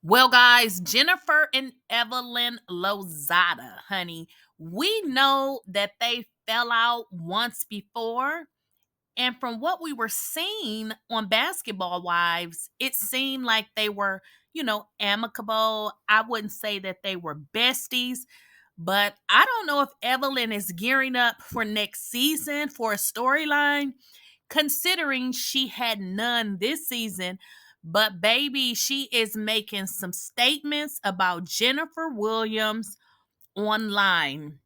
Well, guys, Jennifer and Evelyn Lozada, honey, we know that they fell out once before. And from what we were seeing on Basketball Wives, it seemed like they were, amicable. I wouldn't say that they were besties, but I don't know if Evelyn is gearing up for next season for a storyline, considering she had none this season. But baby, she is making some statements about Jennifer Williams online.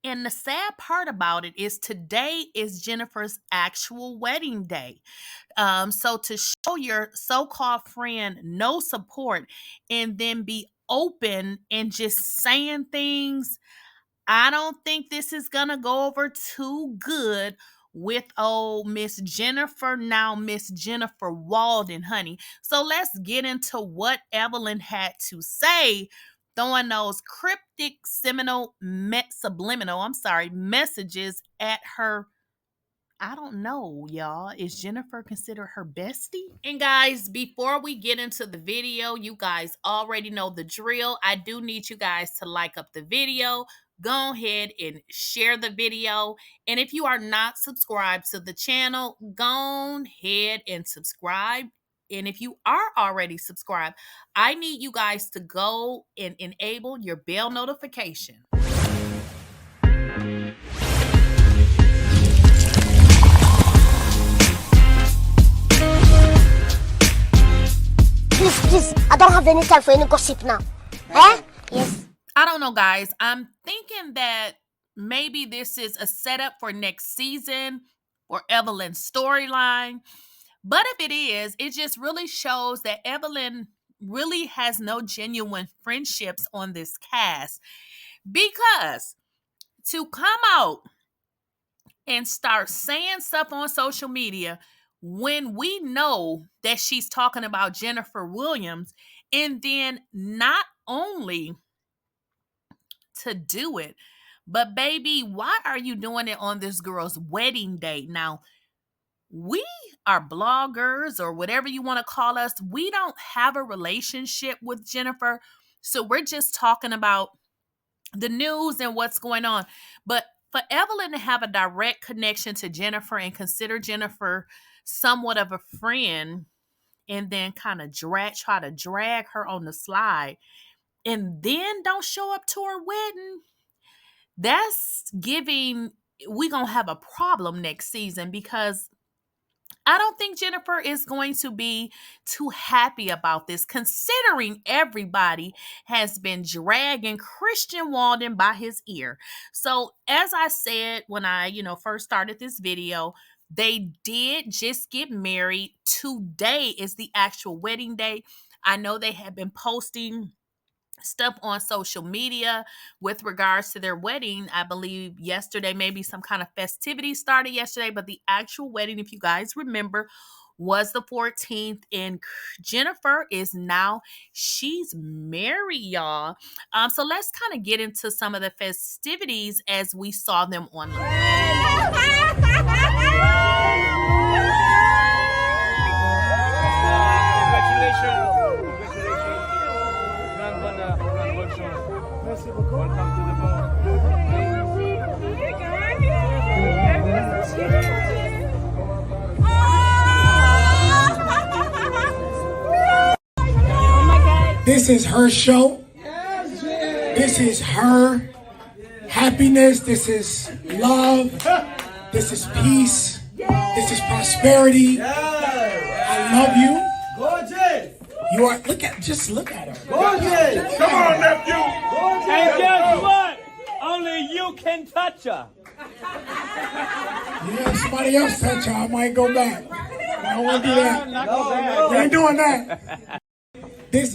And the sad part about it is today is Jennifer's actual wedding day. So to show your so-called friend no support and then be open and just saying things, I don't think this is gonna go over too good with old Miss Jennifer, now Miss Jennifer Walden, honey. So let's get into what Evelyn had to say, throwing those cryptic subliminal messages at her. I don't know, y'all. Is Jennifer considered her bestie? And guys, before we get into the video, you guys already know the drill. I do need you guys to like up the video. Go ahead and share the video. And if you are not subscribed to the channel, go ahead and subscribe. And if you are already subscribed, I need you guys to go and enable your bell notification. Please, I don't have any time for any gossip now. Eh? Yes. I don't know, guys. I'm thinking that maybe this is a setup for next season or Evelyn's storyline. But if it is, it just really shows that Evelyn really has no genuine friendships on this cast. Because to come out and start saying stuff on social media when we know that she's talking about Jennifer Williams, and then not only to do it, but baby, why are you doing it on this girl's wedding day? Now, we are bloggers or whatever you want to call us. We don't have a relationship with Jennifer. So we're just talking about the news and what's going on. But for Evelyn to have a direct connection to Jennifer and consider Jennifer somewhat of a friend, and then kind of try to drag her on the slide, and then don't show up to her wedding, that's giving we gonna have a problem next season, because I don't think Jennifer is going to be too happy about this, considering everybody has been dragging Christian Walden by his ear. So as I said when I, first started this video, they did just get married. Today is the actual wedding day. I know they have been posting stuff on social media with regards to their wedding. I believe yesterday, maybe some kind of festivity started yesterday, but the actual wedding, if you guys remember, was the 14th. And Jennifer is now, she's married, y'all. So let's kind of get into some of the festivities as we saw them online. Welcome to the This is her show. This is her happiness. This is love. This is peace. This is prosperity. I love you. Gorgeous! You are, look at her. Gorgeous! Come on, nephew! And guess what? Only you can touch her. Yeah, somebody else touch her, I might go back. I don't want to do that. We ain't doing that.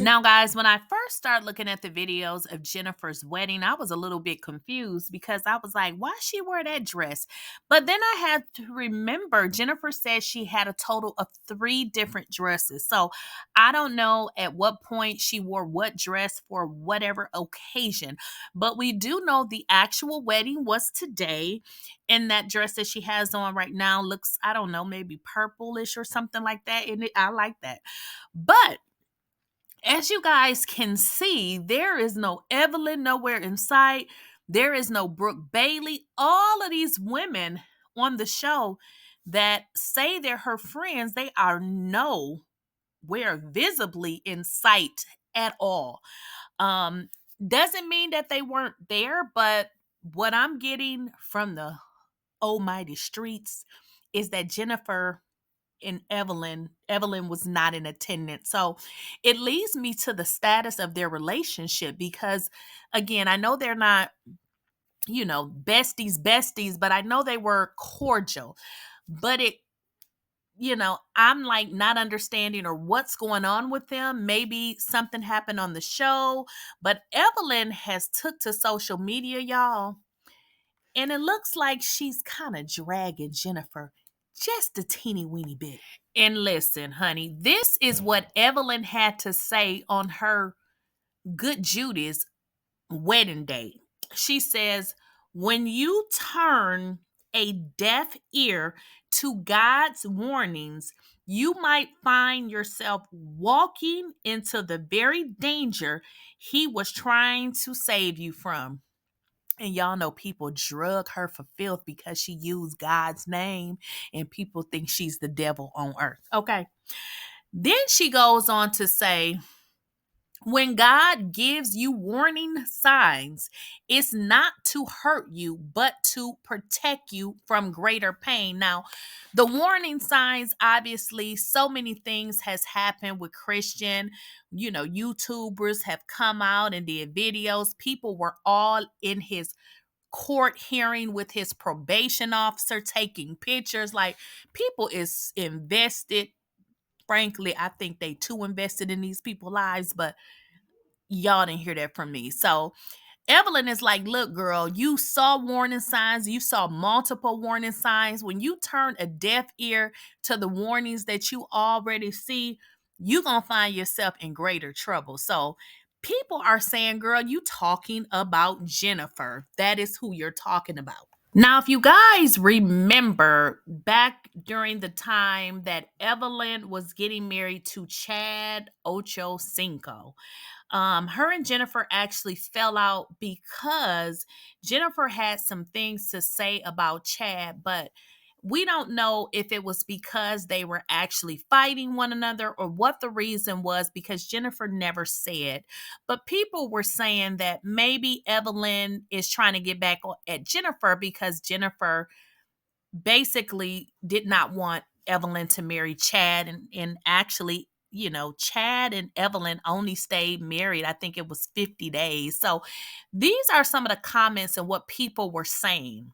Now, guys, when I first started looking at the videos of Jennifer's wedding, I was a little bit confused because I was like, why she wear that dress? But then I had to remember Jennifer said she had a total of 3 different dresses. So I don't know at what point she wore what dress for whatever occasion. But we do know the actual wedding was today. And that dress that she has on right now looks, I don't know, maybe purplish or something like that. And I like that. But as you guys can see, there is no Evelyn nowhere in sight. There is no Brooke Bailey. All of these women on the show that say they're her friends, they are nowhere visibly in sight at all. Um, doesn't mean that they weren't there, but what I'm getting from the almighty streets is that Jennifer and Evelyn was not in attendance. So it leads me to the status of their relationship because, again, I know they're not, besties, but I know they were cordial. But I'm like not understanding or what's going on with them. Maybe something happened on the show, but Evelyn has took to social media, y'all, and it looks like she's kind of dragging Jennifer just a teeny weeny bit. And listen, honey, this is what Evelyn had to say on her Good Judy's wedding day. She says, when you turn a deaf ear to God's warnings, you might find yourself walking into the very danger he was trying to save you from. And y'all know people drug her for filth because she used God's name and people think she's the devil on earth. Okay. Then she goes on to say, when God gives you warning signs, it's not to hurt you, but to protect you from greater pain. Now, the warning signs, obviously, so many things has happened with Christian. YouTubers have come out and did videos. People were all in his court hearing with his probation officer taking pictures. Like, people is invested. Frankly, I think they too invested in these people's lives, but y'all didn't hear that from me. So Evelyn is like, look, girl, you saw warning signs. You saw multiple warning signs. When you turn a deaf ear to the warnings that you already see, you're going to find yourself in greater trouble. So people are saying, girl, you talking about Jennifer. That is who you're talking about. Now, if you guys remember back during the time that Evelyn was getting married to Chad Ochocinco, her and Jennifer actually fell out because Jennifer had some things to say about Chad, but we don't know if it was because they were actually fighting one another or what the reason was, because Jennifer never said. But people were saying that maybe Evelyn is trying to get back at Jennifer because Jennifer basically did not want Evelyn to marry Chad. And actually, Chad and Evelyn only stayed married, I think it was 50 days. So these are some of the comments and what people were saying.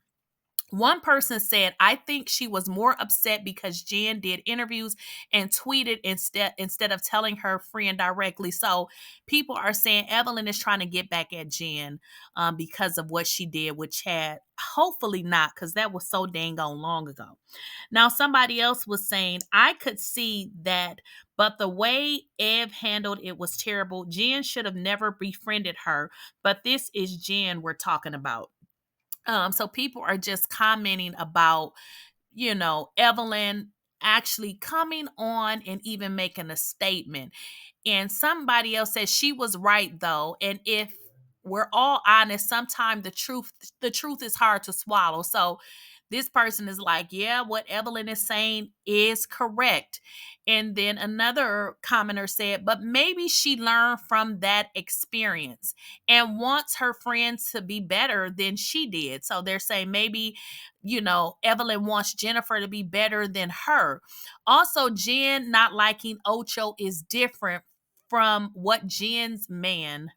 One person said, I think she was more upset because Jen did interviews and tweeted instead of telling her friend directly. So people are saying Evelyn is trying to get back at Jen because of what she did with Chad. Hopefully not, because that was so dang on long ago. Now, somebody else was saying, I could see that, but the way Ev handled it was terrible. Jen should have never befriended her, but this is Jen we're talking about. So people are just commenting about, Evelyn actually coming on and even making a statement. And somebody else says she was right though. And if we're all honest, sometimes the truth is hard to swallow. So this person is like, yeah, what Evelyn is saying is correct. And then another commenter said, but maybe she learned from that experience and wants her friends to be better than she did. So they're saying maybe, Evelyn wants Jennifer to be better than her. Also, Jen not liking Ocho is different from Jen's man.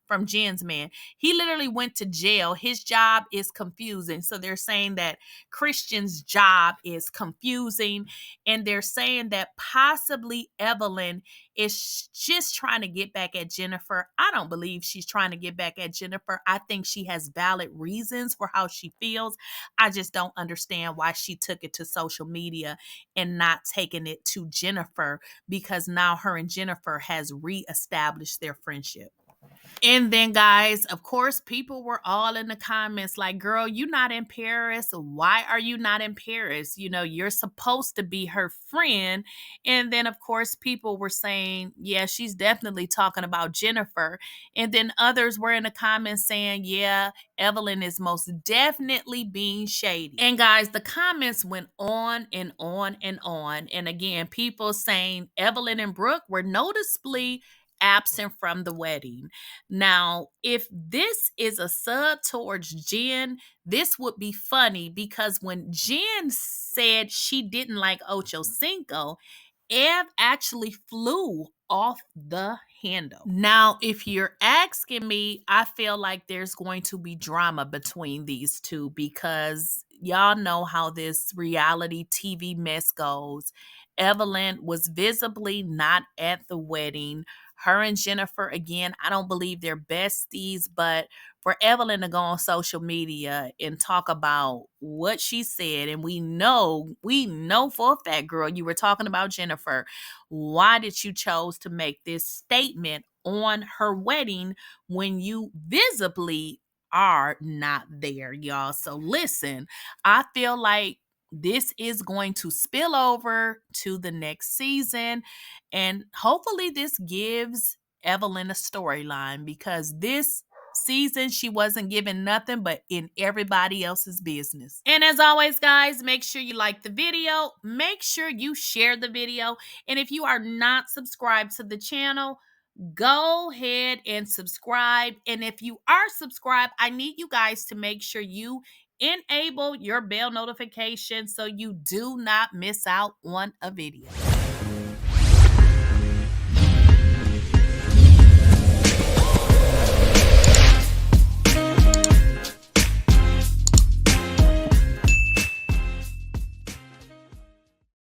He literally went to jail. His job is confusing. So they're saying that Christian's job is confusing. And they're saying that possibly Evelyn is just trying to get back at Jennifer. I don't believe she's trying to get back at Jennifer. I think she has valid reasons for how she feels. I just don't understand why she took it to social media and not taking it to Jennifer, because now her and Jennifer has reestablished their friendship. And then, guys, of course, people were all in the comments like, girl, you not in Paris. Why are you not in Paris? You know, you're supposed to be her friend. And then, of course, people were saying, yeah, she's definitely talking about Jennifer. And then others were in the comments saying, yeah, Evelyn is most definitely being shady. And guys, the comments went on and on and on. And again, people saying Evelyn and Brooke were noticeably absent from the wedding. Now, if this is a sub towards Jen, this would be funny because when Jen said she didn't like Ocho Cinco, Ev actually flew off the handle. Now, if you're asking me, I feel like there's going to be drama between these two because y'all know how this reality TV mess goes. Evelyn was visibly not at the wedding. Her and Jennifer, again, I don't believe they're besties, but for Evelyn to go on social media and talk about what she said, and we know for a fact, girl, you were talking about Jennifer. Why did you chose to make this statement on her wedding when you visibly are not there, y'all? So listen, I feel like this is going to spill over to the next season. And hopefully, this gives Evelyn a storyline because this season she wasn't given nothing but in everybody else's business. And as always, guys, make sure you like the video, make sure you share the video, and if you are not subscribed to the channel, go ahead and subscribe. And if you are subscribed, I need you guys to make sure you enable your bell notification so you do not miss out on a video.